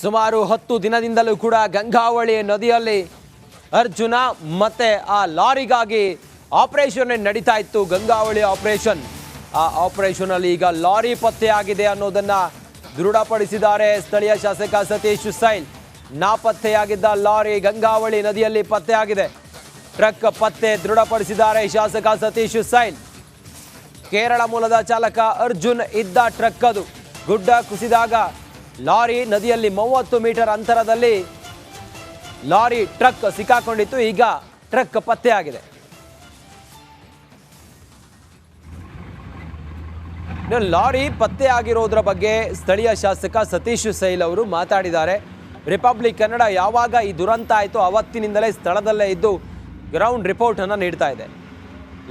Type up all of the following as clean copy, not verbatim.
ಸುಮಾರು 10 ದಿನದಿಂದಲೂ ಕೂಡ ಗಂಗಾವಳಿ ನದಿಯಲ್ಲಿ ಅರ್ಜುನ ಮತ್ತೆ ಆ ಲಾರಿಗಾಗಿ ಆಪರೇಷನ್ ನಡೀತಾ ಇತ್ತು. ಗಂಗಾವಳಿ ಆಪರೇಷನ್. ಆ ಆಪರೇಷನ್ ಅಲ್ಲಿ ಈಗ ಲಾರಿ ಪತ್ತೆಯಾಗಿದೆ ಅನ್ನೋದನ್ನ ದೃಢಪಡಿಸಿದ್ದಾರೆ ಸ್ಥಳೀಯ ಶಾಸಕ ಸತೀಶ್ ಸೈಲ್. ನಾಪತ್ತೆಯಾಗಿದ್ದ ಲಾರಿ ಗಂಗಾವಳಿ ನದಿಯಲ್ಲಿ ಪತ್ತೆಯಾಗಿದೆ. ಟ್ರಕ್ ಪತ್ತೆ ದೃಢಪಡಿಸಿದ್ದಾರೆ ಶಾಸಕ ಸತೀಶ್ ಸೈಲ್. ಕೇರಳ ಮೂಲದ ಚಾಲಕ ಅರ್ಜುನ್ ಇದ್ದ ಟ್ರಕ್ ಅದು. ಗುಡ್ಡ ಕುಸಿದಾಗ ಲಾರಿ ನದಿಯಲ್ಲಿ 30 ಮೀಟರ್ ಅಂತರದಲ್ಲಿ ಲಾರಿ ಟ್ರಕ್ ಸಿಕ್ಕಾಕೊಂಡಿತ್ತು. ಈಗ ಟ್ರಕ್ ಪತ್ತೆಯಾಗಿದೆ. ಲಾರಿ ಪತ್ತೆಯಾಗಿರೋದ್ರ ಬಗ್ಗೆ ಸ್ಥಳೀಯ ಶಾಸಕ ಸತೀಶ್ ಸೈಲ್ ಅವರು ಮಾತಾಡಿದ್ದಾರೆ. ರಿಪಬ್ಲಿಕ್ ಕನ್ನಡ ಯಾವಾಗ ಈ ದುರಂತ ಆಯಿತು ಅವತ್ತಿನಿಂದಲೇ ಸ್ಥಳದಲ್ಲೇ ಇದ್ದು ಗ್ರೌಂಡ್ ರಿಪೋರ್ಟ್ ಅನ್ನು ನೀಡ್ತಾ ಇದೆ.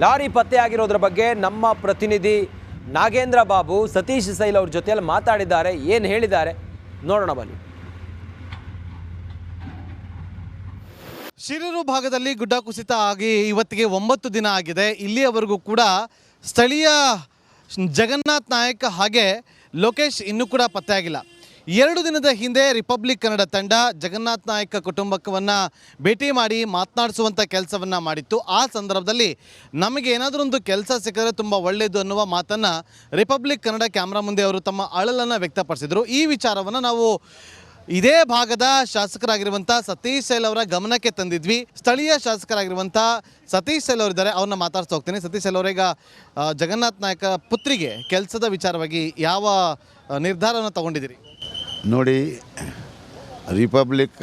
ಲಾರಿ ಪತ್ತೆಯಾಗಿರೋದ್ರ ಬಗ್ಗೆ ನಮ್ಮ ಪ್ರತಿನಿಧಿ ನಾಗೇಂದ್ರ ಬಾಬು ಸತೀಶ್ ಸೈಲ್ ಅವ್ರ ಜೊತೆಯಲ್ಲಿ ಮಾತಾಡಿದ್ದಾರೆ. ಏನು ಹೇಳಿದ್ದಾರೆ ನೋಡೋಣ ಬನ್ನಿ. ಶಿರೂರು ಭಾಗದಲ್ಲಿ ಗುಡ್ಡ ಕುಸಿತ ಆಗಿ ಇವತ್ತಿಗೆ 9 ದಿನ ಆಗಿದೆ. ಇಲ್ಲಿಯವರೆಗೂ ಕೂಡ ಸ್ಥಳೀಯ ಜಗನ್ನಾಥ್ ನಾಯಕ್ ಹಾಗೆ ಲೋಕೇಶ್ ಇನ್ನೂ ಕೂಡ ಪತ್ತೆಯಾಗಿಲ್ಲ. 2 ದಿನದ ಹಿಂದೆ ರಿಪಬ್ಲಿಕ್ ಕನ್ನಡ ತಂಡ ಜಗನ್ನಾಥ್ ನಾಯಕ್ ಕುಟುಂಬವನ್ನು ಭೇಟಿ ಮಾಡಿ ಮಾತನಾಡಿಸುವಂಥ ಕೆಲಸವನ್ನು ಮಾಡಿತ್ತು. ಆ ಸಂದರ್ಭದಲ್ಲಿ ನಮಗೆ ಏನಾದರೂ ಒಂದು ಕೆಲಸ ಸಿಕ್ಕಿದ್ರೆ ತುಂಬ ಒಳ್ಳೆಯದು ಅನ್ನುವ ಮಾತನ್ನು ರಿಪಬ್ಲಿಕ್ ಕನ್ನಡ ಕ್ಯಾಮ್ರಾ ಮುಂದೆ ಅವರು ತಮ್ಮ ಅಳಲನ್ನು ವ್ಯಕ್ತಪಡಿಸಿದರು. ಈ ವಿಚಾರವನ್ನು ನಾವು ಇದೇ ಭಾಗದ ಶಾಸಕರಾಗಿರುವಂಥ ಸತೀಶ್ ಸೈಲ್ ಅವರ ಗಮನಕ್ಕೆ ತಂದಿದ್ವಿ. ಸ್ಥಳೀಯ ಶಾಸಕರಾಗಿರುವಂಥ ಸತೀಶ್ ಸೈಲ್ ಅವರಿದ್ದಾರೆ, ಅವ್ರನ್ನ ಮಾತಾಡ್ತಾ ಹೋಗ್ತೀನಿ. ಸತೀಶ್ ಸೈಲ್ ಅವರೀಗ ಜಗನ್ನಾಥ್ ನಾಯಕ ಪುತ್ರಿಗೆ ಕೆಲಸದ ವಿಚಾರವಾಗಿ ಯಾವ ನಿರ್ಧಾರವನ್ನು ತಗೊಂಡಿದ್ದೀರಿ? ನೋಡಿ, ರಿಪಬ್ಲಿಕ್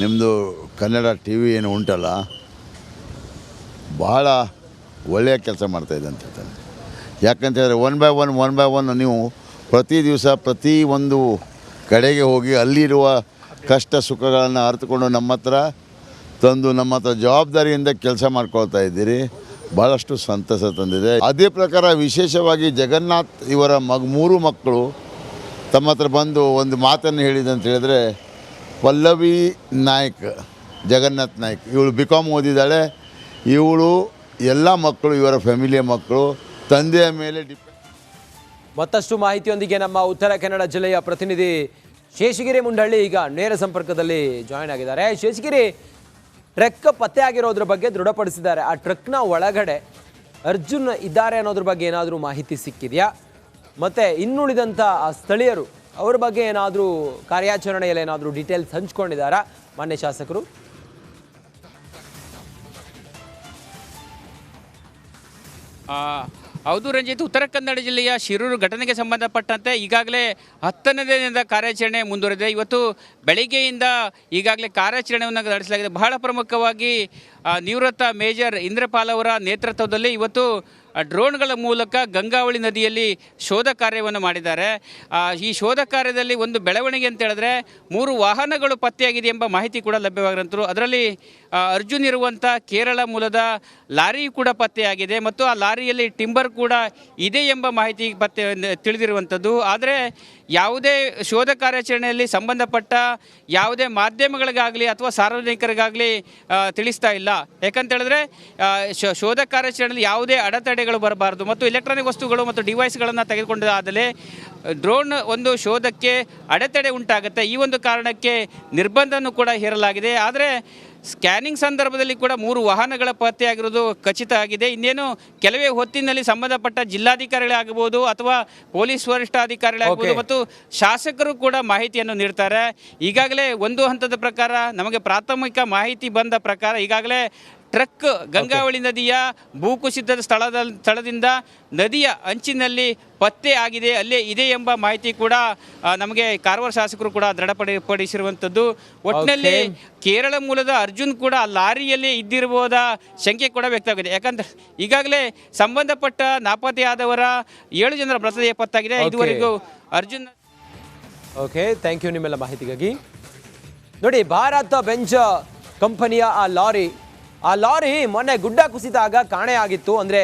ನಿಮ್ಮದು ಕನ್ನಡ ಟಿ ವಿ ಏನು ಉಂಟಲ್ಲ, ಭಾಳ ಒಳ್ಳೆಯ ಕೆಲಸ ಮಾಡ್ತಾಯಿದೆ ಅಂತ ಹೇಳ್ತಾನೆ. ಯಾಕಂತೇಳಿದ್ರೆ ಒನ್ ಬೈ ಒನ್ ನೀವು ಪ್ರತಿ ದಿವಸ ಪ್ರತಿ ಒಂದು ಕಡೆಗೆ ಹೋಗಿ ಅಲ್ಲಿರುವ ಕಷ್ಟ ಸುಖಗಳನ್ನು ಅರ್ಥಕೊಂಡು ನಮ್ಮ ಹತ್ರ ತಂದು ನಮ್ಮ ಹತ್ರ ಜವಾಬ್ದಾರಿಯಿಂದ ಕೆಲಸ ಮಾಡ್ಕೊಳ್ತಾ ಇದ್ದೀರಿ. ಭಾಳಷ್ಟು ಸಂತಸ ತಂದಿದೆ. ಅದೇ ಪ್ರಕಾರ ವಿಶೇಷವಾಗಿ ಜಗನ್ನಾಥ್ ಇವರ 3 ಮಕ್ಕಳು ತಮ್ಮ ಹತ್ರ ಬಂದು ಒಂದು ಮಾತನ್ನು ಹೇಳಿದೆ ಅಂತ ಹೇಳಿದ್ರೆ, ಪಲ್ಲವಿ ನಾಯ್ಕ್, ಜಗನ್ನಾಥ್ ನಾಯ್ಕ್ ಇವಳು BCom ಓದಿದ್ದಾಳೆ. ಇವಳು ಎಲ್ಲ ಮಕ್ಕಳು ಇವರ ಫ್ಯಾಮಿಲಿಯ ಮಕ್ಕಳು ತಂದೆಯ ಮೇಲೆ ಮತ್ತಷ್ಟು ಮಾಹಿತಿಯೊಂದಿಗೆ ನಮ್ಮ ಉತ್ತರ ಕನ್ನಡ ಜಿಲ್ಲೆಯ ಪ್ರತಿನಿಧಿ ಶೇಷಗಿರಿ ಮುಂಡಳ್ಳಿ ಈಗ ನೇರ ಸಂಪರ್ಕದಲ್ಲಿ ಜಾಯಿನ್ ಆಗಿದ್ದಾರೆ. ಶೇಷಗಿರಿ, ಟ್ರಕ್ ಪತ್ತೆ ಆಗಿರೋದ್ರ ಬಗ್ಗೆ ದೃಢಪಡಿಸಿದ್ದಾರೆ. ಆ ಟ್ರಕ್ನ ಒಳಗಡೆ ಅರ್ಜುನ್ ಇದ್ದಾರೆ ಅನ್ನೋದ್ರ ಬಗ್ಗೆ ಏನಾದರೂ ಮಾಹಿತಿ ಸಿಕ್ಕಿದೆಯಾ? ಮತ್ತು ಇನ್ನುಳಿದಂಥ ಆ ಸ್ಥಳೀಯರು ಅವ್ರ ಬಗ್ಗೆ ಏನಾದರೂ ಕಾರ್ಯಾಚರಣೆಯಲ್ಲಿ ಏನಾದರೂ ಡೀಟೇಲ್ಸ್ ಹಂಚ್ಕೊಂಡಿದ್ದಾರಾ ಮಾನ್ಯ ಶಾಸಕರು? ಹೌದು ರಂಜಿತ್, ಉತ್ತರ ಕನ್ನಡ ಜಿಲ್ಲೆಯ ಶಿರೂರು ಘಟನೆಗೆ ಸಂಬಂಧಪಟ್ಟಂತೆ ಈಗಾಗಲೇ 10ನೇ ದಿನದ ಕಾರ್ಯಾಚರಣೆ ಮುಂದುವರೆದಿದೆ. ಇವತ್ತು ಬೆಳಿಗ್ಗೆಯಿಂದ ಈಗಾಗಲೇ ಕಾರ್ಯಾಚರಣೆಯನ್ನು ನಡೆಸಲಾಗಿದೆ. ಬಹಳ ಪ್ರಮುಖವಾಗಿ ನಿವೃತ್ತ ಮೇಜರ್ ಇಂದ್ರಪಾಲ್ ಅವರ ನೇತೃತ್ವದಲ್ಲಿ ಇವತ್ತು ಡ್ರೋನ್ಗಳ ಮೂಲಕ ಗಂಗಾವಳಿ ನದಿಯಲ್ಲಿ ಶೋಧ ಕಾರ್ಯವನ್ನು ಮಾಡಿದ್ದಾರೆ. ಈ ಶೋಧ ಕಾರ್ಯದಲ್ಲಿ ಒಂದು ಬೆಳವಣಿಗೆ ಅಂತ ಹೇಳಿದ್ರೆ 3 ವಾಹನಗಳು ಪತ್ತೆಯಾಗಿದೆ ಎಂಬ ಮಾಹಿತಿ ಕೂಡ ಲಭ್ಯವಾಗಿರುವಂಥದ್ದು. ಅದರಲ್ಲಿ ಅರ್ಜುನ್ ಇರುವಂಥ ಕೇರಳ ಮೂಲದ ಲಾರಿ ಕೂಡ ಪತ್ತೆಯಾಗಿದೆ ಮತ್ತು ಆ ಲಾರಿಯಲ್ಲಿ ಟಿಂಬರ್ ಕೂಡ ಇದೆ ಎಂಬ ಮಾಹಿತಿ ತಿಳಿದಿರುವಂಥದ್ದು. ಆದರೆ ಯಾವುದೇ ಶೋಧ ಕಾರ್ಯಾಚರಣೆಯಲ್ಲಿ ಸಂಬಂಧಪಟ್ಟ ಯಾವುದೇ ಮಾಧ್ಯಮಗಳಿಗಾಗಲಿ ಅಥವಾ ಸಾರ್ವಜನಿಕರಿಗಾಗಲಿ ತಿಳಿಸ್ತಾ ಇಲ್ಲ. ಯಾಕಂತೇಳಿದ್ರೆ ಶೋಧ ಕಾರ್ಯಾಚರಣೆಯಲ್ಲಿ ಯಾವುದೇ ಅಡೆತಡೆಗಳು ಬರಬಾರ್ದು ಮತ್ತು ಎಲೆಕ್ಟ್ರಾನಿಕ್ ವಸ್ತುಗಳು ಮತ್ತು ಡಿವೈಸ್ಗಳನ್ನು ತೆಗೆದುಕೊಂಡಾದಲೇ ಡ್ರೋನ್ ಒಂದು ಶೋಧಕ್ಕೆ ಅಡೆತಡೆ ಉಂಟಾಗುತ್ತೆ. ಈ ಒಂದು ಕಾರಣಕ್ಕೆ ನಿರ್ಬಂಧನೂ ಕೂಡ ಹೇರಲಾಗಿದೆ. ಆದರೆ ಸ್ಕ್ಯಾನಿಂಗ್ ಸಂದರ್ಭದಲ್ಲಿ ಕೂಡ 3 ವಾಹನಗಳ ಪತ್ತೆಯಾಗಿರೋದು ಖಚಿತ ಆಗಿದೆ. ಇನ್ನೇನು ಕೆಲವೇ ಹೊತ್ತಿನಲ್ಲಿ ಸಂಬಂಧಪಟ್ಟ ಜಿಲ್ಲಾಧಿಕಾರಿಗಳಾಗಬಹುದು ಅಥವಾ ಪೊಲೀಸ್ ವರಿಷ್ಠಾಧಿಕಾರಿಗಳಾಗಬಹುದು ಮತ್ತು ಶಾಸಕರು ಕೂಡ ಮಾಹಿತಿಯನ್ನು ನೀಡ್ತಾರೆ. ಈಗಾಗಲೇ ಒಂದು ಹಂತದ ಪ್ರಕಾರ ನಮಗೆ ಪ್ರಾಥಮಿಕ ಮಾಹಿತಿ ಬಂದ ಪ್ರಕಾರ ಈಗಾಗಲೇ ಟ್ರಕ್ ಗಂಗಾವಳಿ ನದಿಯ ಭೂಕುಸಿತದ ಸ್ಥಳದಿಂದ ನದಿಯ ಅಂಚಿನಲ್ಲಿ ಪತ್ತೆ ಆಗಿದೆ, ಅಲ್ಲೇ ಇದೆ ಎಂಬ ಮಾಹಿತಿ ಕೂಡ ನಮಗೆ ಕಾರವಾರ ಶಾಸಕರು ಕೂಡ ದೃಢಪಡಿಸಿರುವಂಥದ್ದು. ಒಟ್ಟಿನಲ್ಲಿ ಕೇರಳ ಮೂಲದ ಅರ್ಜುನ್ ಕೂಡ ಲಾರಿಯಲ್ಲಿ ಇದ್ದಿರಬಹುದ ಶಂಕೆ ಕೂಡ ವ್ಯಕ್ತವಾಗಿದೆ. ಯಾಕಂದ್ರೆ ಈಗಾಗಲೇ ಸಂಬಂಧಪಟ್ಟ ನಾಪತ್ತೆಯಾದವರ 7 ಜನರ ಮೃತದೇಹ ಪತ್ತಾಗಿದೆ. ಇದುವರೆಗೂ ಅರ್ಜುನ್. ಓಕೆ, ಥ್ಯಾಂಕ್ ಯು ನಿಮ್ಮೆಲ್ಲ ಮಾಹಿತಿಗಾಗಿ. ನೋಡಿ, ಭಾರತ್ ಬೆಂಜ್ ಕಂಪನಿಯ ಆ ಲಾರಿ ಮೊನ್ನೆ ಗುಡ್ಡ ಕುಸಿದಾಗ ಕಾಣೆಯಾಗಿತ್ತು. ಅಂದರೆ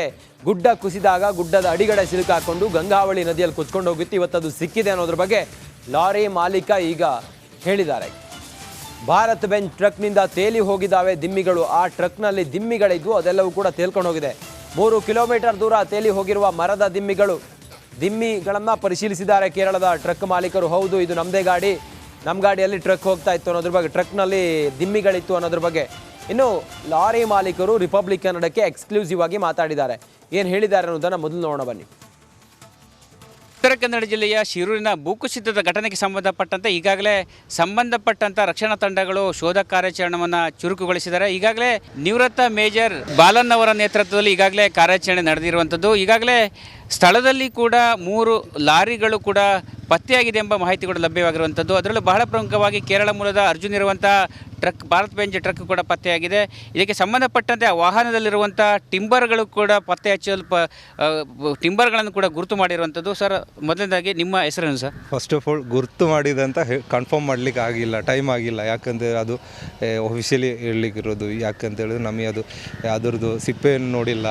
ಗುಡ್ಡ ಕುಸಿದಾಗ ಗುಡ್ಡದ ಅಡಿಗಡೆ ಸಿಲುಕಾಕೊಂಡು ಗಂಗಾವಳಿ ನದಿಯಲ್ಲಿ ಕುಚ್ಕೊಂಡು ಹೋಗಿತ್ತು. ಇವತ್ತದು ಸಿಕ್ಕಿದೆ ಅನ್ನೋದ್ರ ಬಗ್ಗೆ ಲಾರಿ ಮಾಲೀಕ ಈಗ ಹೇಳಿದ್ದಾರೆ. ಭಾರತ್ ಬೆಂಜ್ ಟ್ರಕ್ನಿಂದ ತೇಲಿ ಹೋಗಿದ್ದಾವೆ ದಿಮ್ಮಿಗಳು. ಆ ಟ್ರಕ್ನಲ್ಲಿ ದಿಮ್ಮಿಗಳಿದ್ವು, ಅದೆಲ್ಲವೂ ಕೂಡ ತೇಲ್ಕೊಂಡು ಹೋಗಿದೆ. 3 ಕಿಲೋಮೀಟರ್ ದೂರ ತೇಲಿ ಹೋಗಿರುವ ಮರದ ದಿಮ್ಮಿಗಳನ್ನು ಪರಿಶೀಲಿಸಿದ್ದಾರೆ ಕೇರಳದ ಟ್ರಕ್ ಮಾಲೀಕರು. ಹೌದು, ಇದು ನಮ್ಮದೇ ಗಾಡಿ, ನಮ್ಮ ಗಾಡಿಯಲ್ಲಿ ಟ್ರಕ್ ಹೋಗ್ತಾ ಇತ್ತು ಅನ್ನೋದ್ರ ಬಗ್ಗೆ, ಟ್ರಕ್ನಲ್ಲಿ ದಿಮ್ಮಿಗಳಿತ್ತು ಅನ್ನೋದ್ರ ಬಗ್ಗೆ. ಇನ್ನು ಲಾರಿ ಮಾಲೀಕರು ರಿಪಬ್ಲಿಕ್ ಕನ್ನಡಕ್ಕೆ ಎಕ್ಸ್ಕ್ಲೂಸಿವ್ ಆಗಿ ಮಾತಾಡಿದ್ದಾರೆ. ಏನು ಹೇಳಿದ್ದಾರೆ ಅನ್ನೋದನ್ನು ಮೊದಲು ನೋಡೋಣ ಬನ್ನಿ. ಉತ್ತರ ಕನ್ನಡ ಜಿಲ್ಲೆಯ ಶಿರೂರಿನ ಭೂಕುಸಿತದ ಘಟನೆಗೆ ಸಂಬಂಧಪಟ್ಟಂತೆ ಈಗಾಗಲೇ ಸಂಬಂಧಪಟ್ಟಂಥ ರಕ್ಷಣಾ ತಂಡಗಳು ಶೋಧ ಕಾರ್ಯಾಚರಣೆಯನ್ನು ಚುರುಕುಗೊಳಿಸಿದ್ದಾರೆ. ಈಗಾಗಲೇ ನಿವೃತ್ತ ಮೇಜರ್ ಬಾಲನ್ ಅವರ ನೇತೃತ್ವದಲ್ಲಿ ಈಗಾಗಲೇ ಕಾರ್ಯಾಚರಣೆ ನಡೆದಿರುವಂಥದ್ದು. ಈಗಾಗಲೇ ಸ್ಥಳದಲ್ಲಿ ಕೂಡ 3 ಲಾರಿಗಳು ಕೂಡ ಪತ್ತೆಯಾಗಿದೆ ಎಂಬ ಮಾಹಿತಿ ಕೂಡ ಲಭ್ಯವಾಗಿರುವಂಥದ್ದು. ಅದರಲ್ಲೂ ಬಹಳ ಪ್ರಮುಖವಾಗಿ ಕೇರಳ ಮೂಲದ ಅರ್ಜುನ್ ಇರುವಂಥ ಟ್ರಕ್, ಭಾರತ್ ಬೆಂಜ್ ಟ್ರಕ್ ಕೂಡ ಪತ್ತೆಯಾಗಿದೆ. ಇದಕ್ಕೆ ಸಂಬಂಧಪಟ್ಟಂತೆ ಆ ವಾಹನದಲ್ಲಿರುವಂಥ ಟಿಂಬರ್ಗಳು ಕೂಡ ಪತ್ತೆ ಹಚ್ಚಲು ಟಿಂಬರ್ಗಳನ್ನು ಕೂಡ ಗುರುತು ಮಾಡಿರುವಂಥದ್ದು. ಸರ್, ಮೊದಲನೇದಾಗಿ ನಿಮ್ಮ ಹೆಸರೇನು ಸರ್? ಫಸ್ಟ್ ಆಫ್ ಆಲ್ ಗುರುತು ಮಾಡಿದೆ ಅಂತ ಕನ್ಫರ್ಮ್ ಮಾಡಲಿಕ್ಕೆ ಆಗಿಲ್ಲ, ಟೈಮ್ ಆಗಿಲ್ಲ. ಯಾಕಂದರೆ ಅದು ಒಫಿಷಿಯಲಿ ಹೇಳಲಿಕ್ಕಿರೋದು. ಯಾಕಂತ ಹೇಳಿದ್ರೆ ನಮಗೆ ಅದು ಯಾವುದ್ರದ್ದು ಸಿಪ್ಪೆಯನ್ನು ನೋಡಿಲ್ಲ,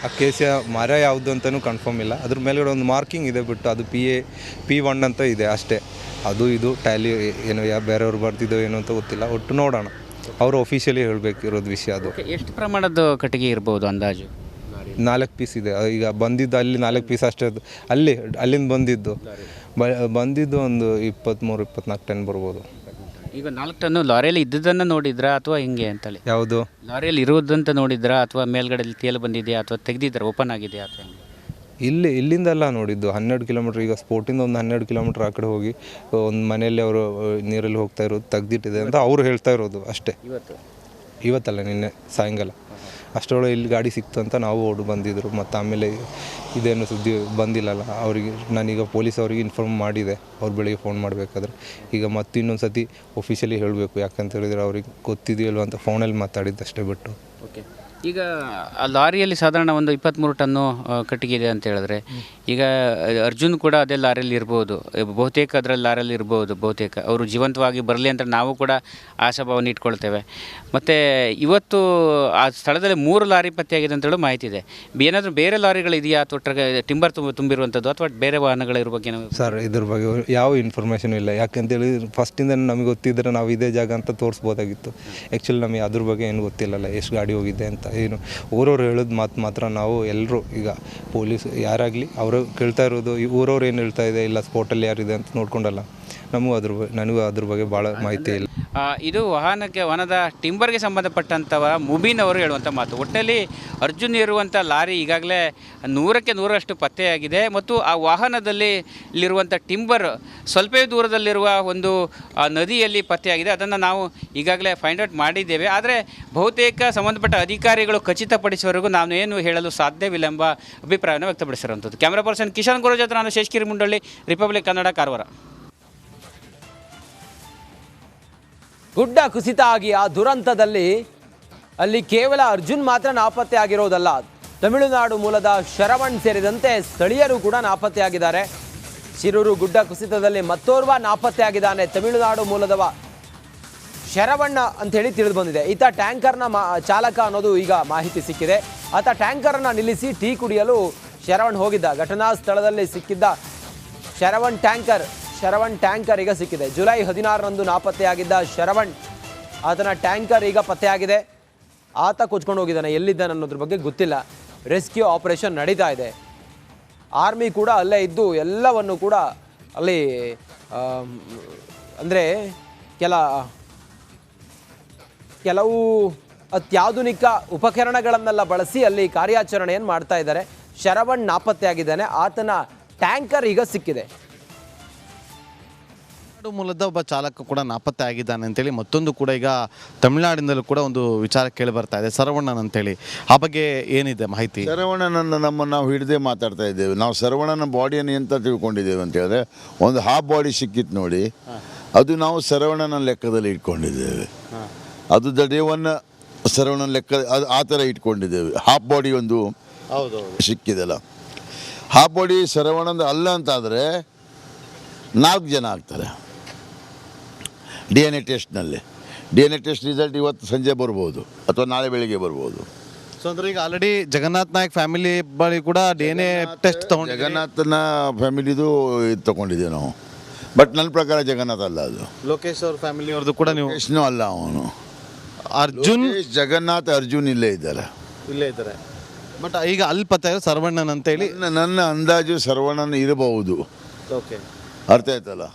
ಆ ಕೇಸಿಯ ಮರ ಯಾವುದು ಅಂತಲೂ ಕನ್ಫರ್ಮ್ ಇಲ್ಲ. ಅದ್ರ ಮೇಲ್ಗಡೆ ಒಂದು ಮಾರ್ಕಿಂಗ್ ಇದೆ ಬಿಟ್ಟು ಅದು P1 ಅಂತ ಇದೆ ಅಷ್ಟೇ. ಅದು ಇದು ಟ್ಯಾಲಿ ಏನೋ ಬೇರೆಯವ್ರು ಬರ್ತಿದ್ದೋ ಏನೋ ಅಂತ ಗೊತ್ತಿಲ್ಲ. ಒಟ್ಟು ನೋಡೋಣ, ಅವರು ಒಫಿಷಿಯಲಿ ಹೇಳಬೇಕಿರೋದು ವಿಷಯ. ಅದು ಎಷ್ಟು ಪ್ರಮಾಣದ ಕಟ್ಟಿಗೆ ಇರ್ಬೋದು ಅಂದಾಜು? 4 ಪೀಸ್ ಇದೆ. ಈಗ ಬಂದಿದ್ದು ಅಲ್ಲಿ 4 ಪೀಸ್ ಅಷ್ಟೇ. ಅದು ಅಲ್ಲಿಂದ ಬಂದಿದ್ದು ಒಂದು 23-24 ಟನ್ ಬರ್ಬೋದು. ಈಗ 4 ಟನ್ನು ಲಾರಿಯಲ್ಲಿ ಇದ್ದದನ್ನು ನೋಡಿದ್ರಾ ಅಥವಾ ಹಿಂಗೆ ಅಂತೇಳಿ? ಯಾವುದು ಲಾರಿಯಲ್ಲಿ ಇರುವುದಂತ ನೋಡಿದ್ರಾ ಅಥವಾ ಮೇಲ್ಗಡೆ ತೇಲು ಬಂದಿದೆಯಾ ಅಥವಾ ತೆಗೆದಿದ್ದಾರೆ, ಓಪನ್ ಆಗಿದೆಯಾ ಅಥವಾ ಹೆಂಗೆ? ಇಲ್ಲಿಂದೆಲ್ಲ ನೋಡಿದ್ದು 12 ಕಿಲೋಮೀಟ್ರ್. ಈಗ ಸ್ಪೋರ್ಟಿಂದ ಒಂದು 12 ಕಿಲೋಮೀಟ್ರ್ ಆ ಕಡೆ ಹೋಗಿ ಒಂದು ಮನೆಯಲ್ಲಿ ಅವರು ನೀರಲ್ಲಿ ಹೋಗ್ತಾ ಇರೋದು ತೆಗ್ದಿಟ್ಟಿದೆ ಅಂತ ಅವರು ಹೇಳ್ತಾ ಇರೋದು ಅಷ್ಟೇ. ಇವತ್ತಲ್ಲ, ನಿನ್ನೆ ಸಾಯಂಕಾಲ ಅಷ್ಟರೊಳಗೆ ಇಲ್ಲಿ ಗಾಡಿ ಸಿಕ್ತು ಅಂತ ನಾವು ಓಡು ಬಂದಿದ್ದರು. ಮತ್ತು ಆಮೇಲೆ ಇದೇನು ಸುದ್ದಿ ಬಂದಿಲ್ಲಲ್ಲ ಅವರಿಗೆ. ನಾನೀಗ ಪೊಲೀಸ್ ಅವರಿಗೆ ಇನ್ಫಾರ್ಮ್ ಮಾಡಿದೆ, ಅವ್ರು ಬೆಳಿಗ್ಗೆ ಫೋನ್ ಮಾಡಬೇಕಾದ್ರೆ. ಈಗ ಮತ್ತೆ ಇನ್ನೊಂದು ಸತಿ ಒಫಿಷಿಯಲಿ ಹೇಳಬೇಕು. ಯಾಕಂತ ಹೇಳಿದರೆ ಅವ್ರಿಗೆ ಗೊತ್ತಿದೆಯಲ್ವ ಅಂತ ಫೋನಲ್ಲಿ ಮಾತಾಡಿದ್ದಷ್ಟೇ ಬಿಟ್ಟು. ಓಕೆ. ಈಗ ಆ ಲಾರಿಯಲ್ಲಿ ಸಾಧಾರಣ ಒಂದು 23 ಟನ್ನು ಕಟ್ಟಿಗೆ ಇದೆ ಅಂತ ಹೇಳಿದ್ರೆ, ಈಗ ಅರ್ಜುನ್ ಕೂಡ ಅದೇ ಲಾರಿಯಲ್ಲಿ ಇರ್ಬೋದು, ಬಹುತೇಕ ಅದರಲ್ಲಿ ಲಾರಿಯಲ್ಲಿ ಇರ್ಬೋದು. ಬಹುತೇಕ ಅವರು ಜೀವಂತವಾಗಿ ಬರಲಿ ಅಂತ ನಾವು ಕೂಡ ಆಶಾಭಾವನೆ ಇಟ್ಕೊಳ್ತೇವೆ. ಮತ್ತು ಇವತ್ತು ಆ ಸ್ಥಳದಲ್ಲಿ 3 ಲಾರಿ ಪತ್ತೆಯಾಗಿದೆ ಅಂತ ಹೇಳೋ ಮಾಹಿತಿ ಇದೆ. ಏನಾದರೂ ಬೇರೆ ಲಾರಿಗಳಿದೆಯಾ ಅಥವಾ ಟಿಂಬರ್ ತುಂಬಿರುವಂಥದ್ದು ಅಥವಾ ಬೇರೆ ವಾಹನಗಳಿರೋ ಬಗ್ಗೆ? ಸರ್, ಇದ್ರ ಬಗ್ಗೆ ಯಾವ ಇನ್ಫಾರ್ಮೇಷನ್ ಇಲ್ಲ. ಯಾಕಂತೇಳಿ ಫಸ್ಟಿಂದ ನಮಗೆ ಗೊತ್ತಿದ್ದರೆ ನಾವು ಇದೇ ಜಾಗ ಅಂತ ತೋರಿಸ್ಬೋದಾಗಿತ್ತು. ಆ್ಯಕ್ಚುಲಿ ನಮಗೆ ಅದ್ರ ಬಗ್ಗೆ ಏನು ಗೊತ್ತಿಲ್ಲಲ್ಲ, ಎಷ್ಟು ಗಾಡಿ ಹೋಗಿದೆ ಅಂತ. ಏನು ಊರವ್ರು ಹೇಳೋದು ಮಾತ್ರ ನಾವು ಎಲ್ಲರೂ ಈಗ ಪೊಲೀಸ್ ಯಾರಾಗಲಿ ಅವರು ಕೇಳ್ತಾ ಇರೋದು. ಈ ಊರವ್ರು ಏನು ಹೇಳ್ತಾ ಇದೆ, ಇಲ್ಲ ಸ್ಪಾಟಲ್ಲಿ ಯಾರಿದೆ ಅಂತ ನೋಡ್ಕೊಂಡಲ್ಲ. ನನಗೂ ಅದ್ರ ಬಗ್ಗೆ ಭಾಳ ಮಾಹಿತಿ ಇಲ್ಲ. ಇದು ವಾಹನದ ಟಿಂಬರ್ಗೆ ಸಂಬಂಧಪಟ್ಟಂಥವ ಮುಬೀನ್ ಅವರು ಹೇಳುವಂಥ ಮಾತು. ಒಟ್ಟಲ್ಲಿ ಅರ್ಜುನ್ ಇರುವಂಥ ಲಾರಿ ಈಗಾಗಲೇ 100ಕ್ಕೆ 100ರಷ್ಟು ಪತ್ತೆಯಾಗಿದೆ. ಮತ್ತು ಆ ವಾಹನದಲ್ಲಿ ಇಲ್ಲಿರುವಂಥ ಟಿಂಬರ್ ಸ್ವಲ್ಪ ದೂರದಲ್ಲಿರುವ ಒಂದು ನದಿಯಲ್ಲಿ ಪತ್ತೆಯಾಗಿದೆ. ಅದನ್ನು ನಾವು ಈಗಾಗಲೇ ಫೈಂಡ್ ಔಟ್ ಮಾಡಿದ್ದೇವೆ. ಆದರೆ ಬಹುತೇಕ ಸಂಬಂಧಪಟ್ಟ ಅಧಿಕಾರಿಗಳು ಖಚಿತಪಡಿಸುವವರೆಗೂ ನಾನು ಏನು ಹೇಳಲು ಸಾಧ್ಯವಿಲ್ಲ ಎಂಬ ಅಭಿಪ್ರಾಯವನ್ನು ವ್ಯಕ್ತಪಡಿಸಿರುವಂಥದ್ದು. ಕ್ಯಾಮ್ರಾ ಪರ್ಸನ್ ಕಿಶನ್ ಗುರು ಜೊತೆ ನಾನು ಶೇಷಗಿರಿ ಮುಂಡಳ್ಳಿ, ರಿಪಬ್ಲಿಕ್ ಕನ್ನಡ, ಕಾರವಾರ. ಗುಡ್ಡ ಕುಸಿತ ಆಗಿ ಆ ದುರಂತದಲ್ಲಿ ಅಲ್ಲಿ ಕೇವಲ ಅರ್ಜುನ್ ಮಾತ್ರ ನಾಪತ್ತೆ ಆಗಿರೋದಲ್ಲ, ತಮಿಳುನಾಡು ಮೂಲದ ಶರವಣ್ ಸೇರಿದಂತೆ ಸ್ಥಳೀಯರು ಕೂಡ ನಾಪತ್ತೆಯಾಗಿದ್ದಾರೆ. ಶಿರೂರು ಗುಡ್ಡ ಕುಸಿತದಲ್ಲಿ ಮತ್ತೋರ್ವ ನಾಪತ್ತೆ ಆಗಿದ್ದಾನೆ. ತಮಿಳುನಾಡು ಮೂಲದವ ಶರವಣ್ಣ ಅಂತೇಳಿ ತಿಳಿದು ಬಂದಿದೆ. ಈತ ಟ್ಯಾಂಕರ್ನ ಚಾಲಕ ಅನ್ನೋದು ಈಗ ಮಾಹಿತಿ ಸಿಕ್ಕಿದೆ. ಆತ ಟ್ಯಾಂಕರನ್ನು ನಿಲ್ಲಿಸಿ ಟೀ ಕುಡಿಯಲು ಶರವಣ್ ಹೋಗಿದ್ದ. ಘಟನಾ ಸ್ಥಳದಲ್ಲಿ ಸಿಕ್ಕಿದ್ದ ಶರವಣ್ ಟ್ಯಾಂಕರ್ ಈಗ ಸಿಕ್ಕಿದೆ. ಜುಲೈ 16ರಂದು ನಾಪತ್ತೆಯಾಗಿದ್ದ ಶರವಣ್, ಆತನ ಟ್ಯಾಂಕರ್ ಈಗ ಪತ್ತೆಯಾಗಿದೆ. ಆತ ಕೊಚ್ಕೊಂಡು ಹೋಗಿದ್ದಾನೆ. ಎಲ್ಲಿದ್ದಾನೆ ಅನ್ನೋದ್ರ ಬಗ್ಗೆ ಗೊತ್ತಿಲ್ಲ. ರೆಸ್ಕ್ಯೂ ಆಪರೇಷನ್ ನಡೀತಾ ಇದೆ. ಆರ್ಮಿ ಕೂಡ ಅಲ್ಲೇ ಇದ್ದು ಎಲ್ಲವನ್ನು ಕೂಡ ಅಲ್ಲಿ ಅಂದರೆ ಕೆಲವು ಅತ್ಯಾಧುನಿಕ ಉಪಕರಣಗಳನ್ನೆಲ್ಲ ಬಳಸಿ ಅಲ್ಲಿ ಕಾರ್ಯಾಚರಣೆಯನ್ನು ಮಾಡ್ತಾ ಇದ್ದಾರೆ. ಶರವಣ್ ನಾಪತ್ತೆಯಾಗಿದ್ದಾನೆ. ಆತನ ಟ್ಯಾಂಕರ್ ಈಗ ಸಿಕ್ಕಿದೆ. ಮೂಲದ ಒಬ್ಬ ಚಾಲಕ ಕೂಡ ನಾಪತ್ತೆ ಆಗಿದ್ದಾನೆ ಅಂತೇಳಿ ಮತ್ತೊಂದು ಕೂಡ ಈಗ ತಮಿಳುನಾಡಿನಲ್ಲೂ ಕೂಡ ಒಂದು ವಿಚಾರ ಕೇಳಿ ಬರ್ತಾ ಇದೆ, ಶರವಣ್ಣನ್ ಅಂತೇಳಿ. ಆ ಬಗ್ಗೆ ಏನಿದೆ ಮಾಹಿತಿ? ಶರವಣನನ್ನು ನಾವು ಹಿಡಿದೇ ಮಾತಾಡ್ತಾ ಇದ್ದೇವೆ. ನಾವು ಶರವಣನ ಬಾಡಿಯನ್ನು ಎಂತ ತಿಳ್ಕೊಂಡಿದ್ದೇವೆ ಅಂತ ಹೇಳಿದ್ರೆ, ಒಂದು ಹಾಫ್ ಬಾಡಿ ಸಿಕ್ಕಿತ್ತು ನೋಡಿ, ಅದು ನಾವು ಶರವಣನ ಲೆಕ್ಕದಲ್ಲಿ ಇಟ್ಕೊಂಡಿದ್ದೇವೆ. ಅದು ದಡೇವನ್ನ ಶರವಣನ ಲೆಕ್ಕ ಅದು ಆ ಥರ ಇಟ್ಕೊಂಡಿದ್ದೇವೆ. ಹಾಫ್ ಬಾಡಿ ಒಂದು ಸಿಕ್ಕಿದೆಲ್ಲ, ಹಾಫ್ ಬಾಡಿ ಶರವಣಂದು ಅಲ್ಲ ಅಂತಾದರೆ 4 ಜನ ಆಗ್ತಾರೆ. DNA ಟೆಸ್ಟ್ನಲ್ಲಿ DNA ಟೆಸ್ಟ್ ರಿಸಲ್ಟ್ ಇವತ್ತು ಸಂಜೆ ಬರ್ಬೋದು ಅಥವಾ ನಾಳೆ ಬೆಳಿಗ್ಗೆ ಬರ್ಬೋದು. ಸೊ ಅಂದ್ರೆ ಈಗ ಆಲ್ರೆಡಿ ಜಗನ್ನಾಥ್ ನಾಯಕ್ ಫ್ಯಾಮಿಲಿ ಬಳಿ ಕೂಡ DNA ಟೆಸ್ಟ್ ತಗೊಂಡು, ಜಗನ್ನಾಥನ ಫ್ಯಾಮಿಲಿದು ಇದು ತೊಗೊಂಡಿದ್ದೇವೆ ನಾವು. ಬಟ್ ನನ್ನ ಪ್ರಕಾರ ಜಗನ್ನಾಥ್ ಅಲ್ಲ, ಅದು ಲೋಕೇಶ್ ಅವ್ರ ಫ್ಯಾಮಿಲಿ ಅವ್ರದ್ದು ಕೂಡ ನೀವು ಕೃಷ್ಣ ಅಲ್ಲ. ಅವನು ಅರ್ಜುನ್, ಜಗನ್ನಾಥ್ ಅರ್ಜುನ್ ಇಲ್ಲೇ ಇದ್ದಾರೆ. ಬಟ್ ಈಗ ಅಲ್ಲಿ ಪತ್ತೆ ಶರವಣ್ಣನ್ ಅಂತೇಳಿ ನನ್ನ ಅಂದಾಜು ಶರವಣನ್ ಇರಬಹುದು. ಓಕೆ, ಅರ್ಥ ಆಯ್ತಲ್ಲ.